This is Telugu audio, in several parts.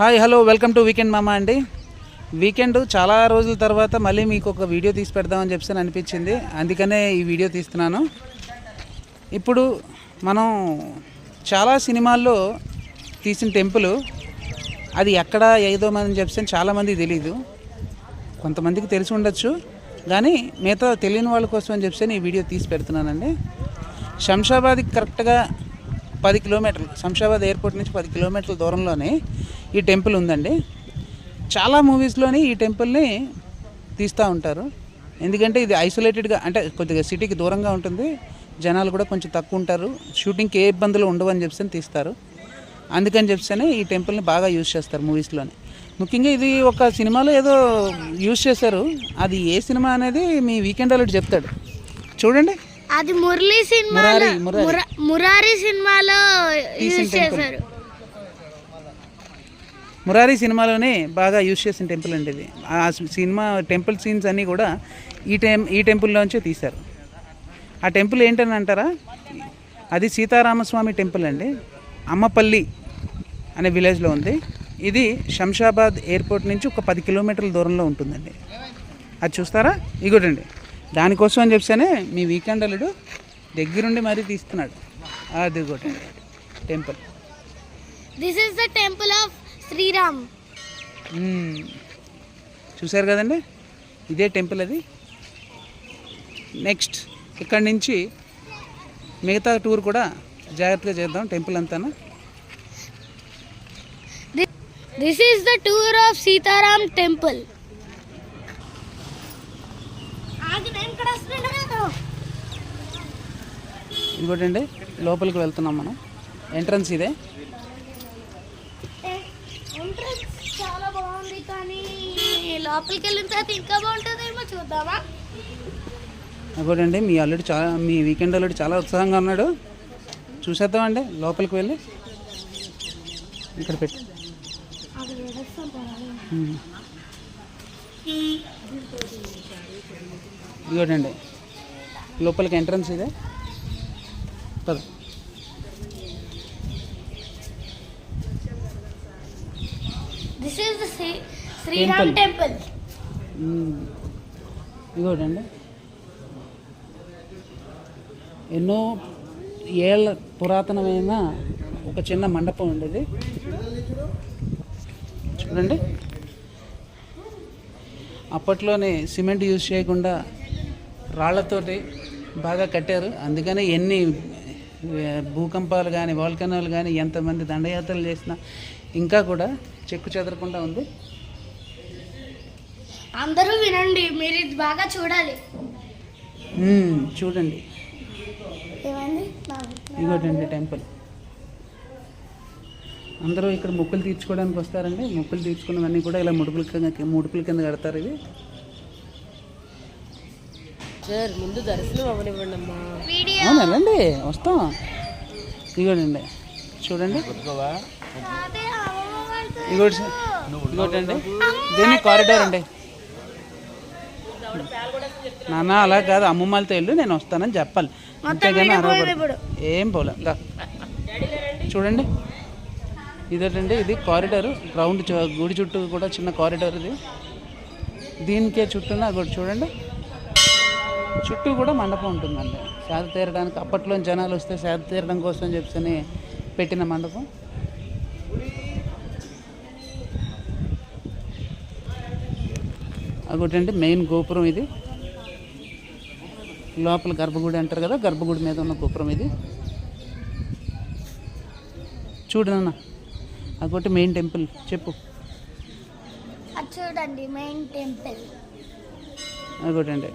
Hi hello welcome to weekend మామా అండి. వీకెండ్ చాలా రోజుల తర్వాత మళ్ళీ మీకు ఒక వీడియో తీసి పెడదామని చెప్పి అనిపించింది, అందుకనే ఈ వీడియో తీస్తున్నాను. ఇప్పుడు మనం చాలా సినిమాల్లో తీసిన టెంపుల్ అది ఎక్కడ ఏదో అని చెప్పి చాలామందికి తెలీదు, కొంతమందికి తెలిసి ఉండొచ్చు కానీ మిగతా తెలియని వాళ్ళ కోసం అని చెప్పి ఈ వీడియో తీసి పెడుతున్నానండి. శంషాబాద్కి కరెక్ట్గా 10 కిలోమీటర్లు, శంషాబాద్ ఎయిర్పోర్ట్ నుంచి 10 కిలోమీటర్ల దూరంలోనే ఈ టెంపుల్ ఉందండి. చాలా మూవీస్లోని ఈ టెంపుల్ని తీస్తూ ఉంటారు, ఎందుకంటే ఇది ఐసోలేటెడ్గా అంటే కొద్దిగా సిటీకి దూరంగా ఉంటుంది, జనాలు కూడా కొంచెం తక్కువ ఉంటారు, షూటింగ్కి ఏ ఇబ్బందులు ఉండవు అని చెప్పి తీస్తారు. అందుకని చెప్పి ఈ టెంపుల్ని బాగా యూజ్ చేస్తారు మూవీస్లోని. ముఖ్యంగా ఇది ఒక సినిమాలో ఏదో యూజ్ చేశారు, అది ఏ సినిమా అనేది మీ వీకెండ్ అల్లుడు చెప్తాడు, చూడండి. అది మురారి సినిమాలో యూజ్ చేశారు. మురారి సినిమాలోనే బాగా యూజ్ చేసిన టెంపుల్ అండి ఇది. ఆ సినిమా టెంపుల్ సీన్స్ అన్నీ కూడా ఈ టెంపుల్లోంచే తీశారు. ఆ టెంపుల్ ఏంటని అంటారా, అది సీతారామస్వామి టెంపుల్ అండి. అమ్మపల్లి అనే విలేజ్లో ఉంది. ఇది శంషాబాద్ ఎయిర్పోర్ట్ నుంచి ఒక 10 కిలోమీటర్ల దూరంలో ఉంటుందండి. అది చూస్తారా, ఇగోటండి. దానికోసం అని చెప్పానే మీ వీకెండ్ అల్లుడు దగ్గరుండి మరీ తీస్తున్నాడు. అది ఇగోటండి temple. This is the temple of Sriram. చూశారు కదండి, ఇదే టెంపుల్ అది. నెక్స్ట్ ఇక్కడి నుంచి మిగతా టూర్ కూడా జాగ్రత్తగా చేద్దాం టెంపుల్ అంతా. This is the tour of Sitaram temple. ఇంకోటండి, లోపలికి వెళ్తున్నాం మనం. ఎంట్రన్స్ ఇదే. చాలా బాగుంది, కానీ లోపలికి వెళ్ళిన తర్వాత ఇంకా బాగుంటుందేమో, చూద్దామా. ఇంకోటండి, మీ వీకెండ్ అల్లుడు చాలా ఉత్సాహంగా ఉన్నాడు, చూసేద్దామండి లోపలికి వెళ్ళి. ఇక్కడ పెట్టి ఇదిగోటండి లోపలికి ఎంట్రన్స్ ఇదే. పద. This is the Sriram temple. ఇదిగోటండి, ఎన్నో ఏళ్ళ పురాతనమైన ఒక చిన్న మండపం ఉండేది, చూడండి. అప్పట్లోనే సిమెంట్ యూజ్ చేయకుండా రాళ్లతోటి బాగా కట్టారు, అందుకని ఎన్ని భూకంపాలు కానీ వాల్కనాలు కానీ ఎంతమంది దండయాత్రలు చేసినా ఇంకా కూడా చెక్కు చెదరకుండా ఉంది. అందరూ వినండి, మీరు ఇది బాగా చూడాలి. చూడండి, ఇగోటండి టెంపుల్. అందరూ ఇక్కడ మొక్కులు తీర్చుకోవడానికి వస్తారండి. మొక్కులు తీర్చుకున్నవన్నీ కూడా ఇలా ముడుపుల కింద కడతారు. ఇవి సార్ ముందు దర్శనం అవ్వనివ్వండి అమ్మా. అవునండి, వస్తాం. ఇగోటండి చూడండి, ఇగోటండి దీన్ని కారిడార్ అండి. నాన్న అలా కాదు, అమ్మమ్మలతో వెళ్ళు, నేను వస్తానని చెప్పాలి, అంతేగాని అరవబడు ఏం పోలే. చూడండి, ఇదేటండి, ఇది కారిడారు. గ్రౌండ్ గుడి చుట్టూ కూడా చిన్న కారిడార్ ఇది. దీనికే చుట్టూన కూడా చూడండి, చుట్టూ కూడా మండపం ఉంటుందండి. సేద తీరడానికి అప్పట్లో జనాలు వస్తే సేద తీరడం కోసం చెప్పని పెట్టిన మండపం. అదొకటండి మెయిన్ గోపురం ఇది. లోపల గర్భగుడి అంటారు కదా, గర్భగుడి మీద ఉన్న గోపురం ఇది. చూడన్నా, అదొకటి మెయిన్ టెంపుల్. చెప్పు. చూడండి మెయిన్ టెంపుల్. అదొకటండి.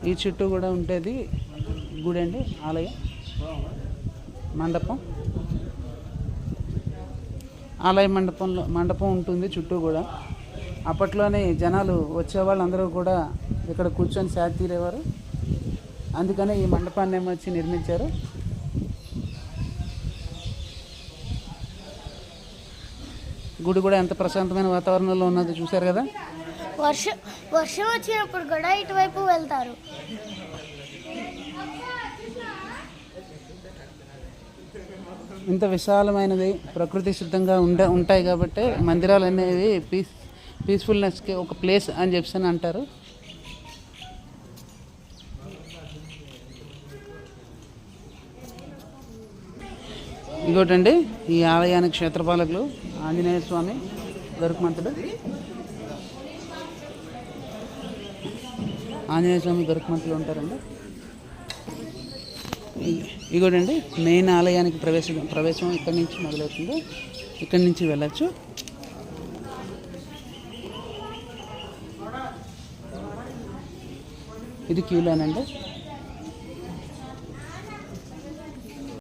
ఈ చుట్టూ కూడా ఉంటుంది గుడి అండి, ఆలయం, మండపం. ఆలయ మండపం ఉంటుంది చుట్టూ కూడా. అప్పట్లోనే జనాలు వచ్చేవాళ్ళు అందరూ కూడా ఇక్కడ కూర్చొని సేద తీరేవారు, అందుకనే ఈ మండపాన్ని వచ్చి నిర్మించారు. గుడి కూడా ఎంత ప్రశాంతమైన వాతావరణంలో ఉన్నది చూశారు కదా. వర్షం వచ్చినప్పుడు కూడా ఇటువైపు వెళ్తారు. ఇంత విశాలమైనది ప్రకృతి సిద్ధంగా ఉంటాయి కాబట్టి మందిరాలు అనేవి పీస్ఫుల్నెస్కి ఒక ప్లేస్ అని చెప్పి అంటారు. ఇంకోటండి, ఈ ఆలయానికి క్షేత్రపాలకులు ఆంజనేయ స్వామి, గరుత్మంతుడు. ఆంజనేయ స్వామి గరుత్మంతులు ఉంటారండి. ఇగోటండి మెయిన్ ఆలయానికి ప్రవేశం ఇక్కడి నుంచి మొదలవుతుంది. ఇక్కడి నుంచి వెళ్ళచ్చు. ఇది క్యూ లైన్ అండి.